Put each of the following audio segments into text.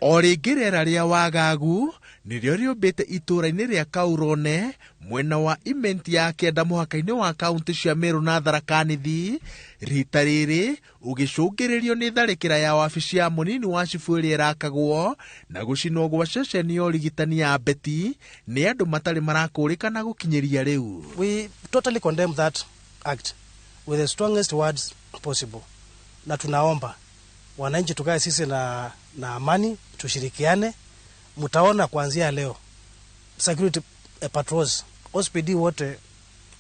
O rĩngĩ rĩera rĩa wagagu nĩrĩo rĩũmbĩte itũũra-inĩ rĩa Kaurone mwena wa imenti ya kenda mũhaka-inĩ wa kaunti cia Meru na Tharaka Nithi, rita rĩrĩ ũgĩcũngĩrĩrio nĩ tharĩkĩra ya wabici ya mũnini wa cibu ĩrĩa ĩrakagwo na gũcinwo gwa ceceni ya ũrigitani ya Beti nĩ andũ matarĩ marakũrĩkana gũkinyĩria rĩu. We totally condemn that act with the strongest words possible, na tunaomba wananchi tukae sisi na amani, tushirikiane. Mtaona kuanzia leo security patrols OSPD wote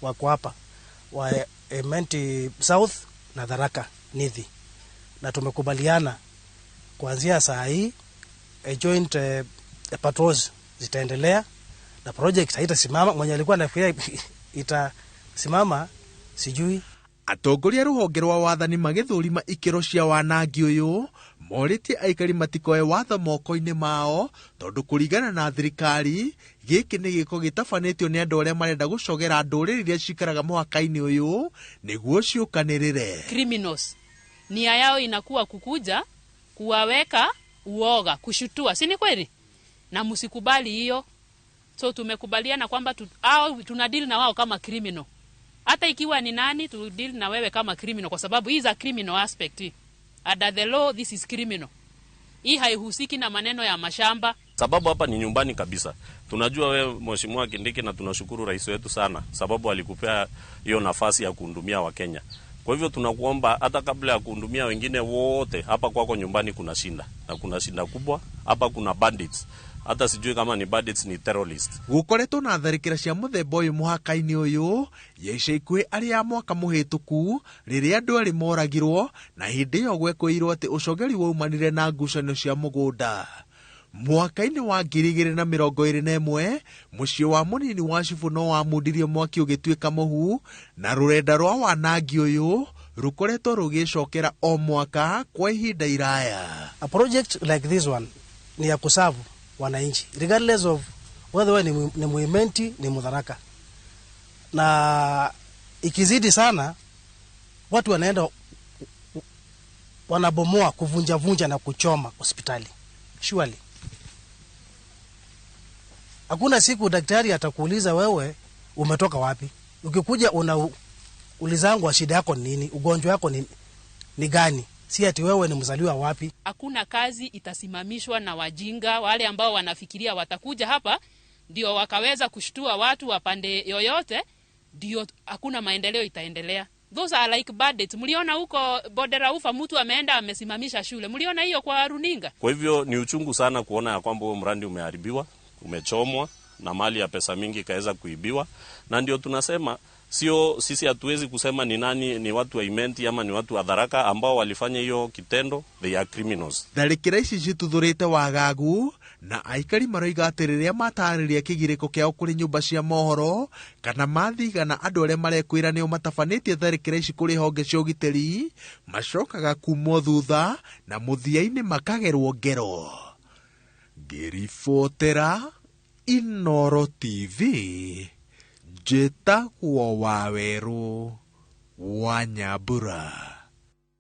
wako hapa wa Imenti South na Tharaka Nithi, na tumekubaliana kuanzia saa hii joint patrols zitaendelea na project haitasimama. Mwenye alikuwa anafikiria itasimama sijui. Atongoria rũhonge rwa wathani magĩthũrima ikĩro cia wanangi ũyũ morĩtie aikari matikoe watho moko-inĩ mao tondũ kũringana na thirikari gĩkĩ nĩ gĩko gĩtabanĩtio nĩ andũ arĩa marenda gũcogera ndũrĩrĩ iria cikaraga mũhaka-inĩ ũyũ nĩguo ciũkanĩrĩre. Criminals nia yao inakuwa kukuja kuwaweka uoga, kushutua, si ni kweli? Na msikubali hiyo. So tumekubaliana kwamba tunadili na wao kama criminal. Hata ikiwa ni nani, tu deal na wewe kama criminal kwa sababu hii is a criminal aspect. Under the law this is criminal. Hii haihusiki na maneno ya mashamba. Sababu hapa ni nyumbani kabisa. Tunajua wewe Mheshimiwa Kindiki na tunashukuru rais wetu sana sababu alikupea hiyo nafasi ya kuhudumia Wakenya. Kwa hivyo tunakuomba hata kabla ya kuhudumia wengine wote, hapa kwako nyumbani kuna shinda. Na kuna shinda kubwa. Hapa kuna bandits. Hata sijui kama ni bandits ni terrorist. Gukoretwo na tharĩkĩra cia mũthemba ũyũ mũhaka-inĩ ũyũ ya ica ikuhĩ arĩ ya mwaka mũhĩtũku rĩrĩa andũ erĩ moragirwo na hĩndĩ ĩyo gwekũirwo atĩ ũcogeri waumanire na ngucanio cia mũgũnda. Mwaka-inĩ wa 2021 mũciĩ wa mũnini wa cibu no wamundirie mwaki ũgĩtuĩka mũhu na rũrenda rwa wanangi ũyũ rũkoretwo rũgĩcokera o mwaka kwa ihinda iraya. A project like this one ni ya kusavu wananchi regardless of whether ni Muimenti ni Mutharaka, na ikizidi sana watu wanaenda wanabomoa, kuvunja na kuchoma hospitali. Surely hakuna siku daktari atakuuliza wewe umetoka wapi. Ukikuja ulizangu shida yako nini, ugonjwa wako ni gani, si ati wewe ni mzaliwa wapi. Hakuna kazi itasimamishwa na wajinga wale ambao wanafikiria watakuja hapa ndio wakaweza kushtua watu wa pande yoyote, ndio hakuna maendeleo itaendelea. Those are like bandits. Mliona huko Bondera Ufa mtu ameenda amesimamisha shule. Mliona hiyo kwa runinga. Kwa hivyo ni uchungu sana kuona ya kwamba huo mradi umeharibiwa, umechomwa na mali ya pesa mingi kaweza kuibiwa, na ndio tunasema sio sisi hatuwezi kusema ni nani, ni watu wa Imenti ama ni watu wa Tharaka ambao walifanya hiyo kitendo. They are criminals. Tharĩkĩra ici cituthũrĩte wagagu na aikari maroiga atĩ rĩrĩa matarĩria kĩgirĩko kĩao kũrĩ nyũmba cia mohoro kana mathigana andũ arĩa marekwĩra nĩo matabanĩtie tharĩkĩra ici kũrĩ honge cia ũgitĩri macokaga kumwo thutha na mũthia-inĩ makagerwo ngero. Ngĩribotera Inooro TV, njĩtagwo Wawerũ wa Nyambura.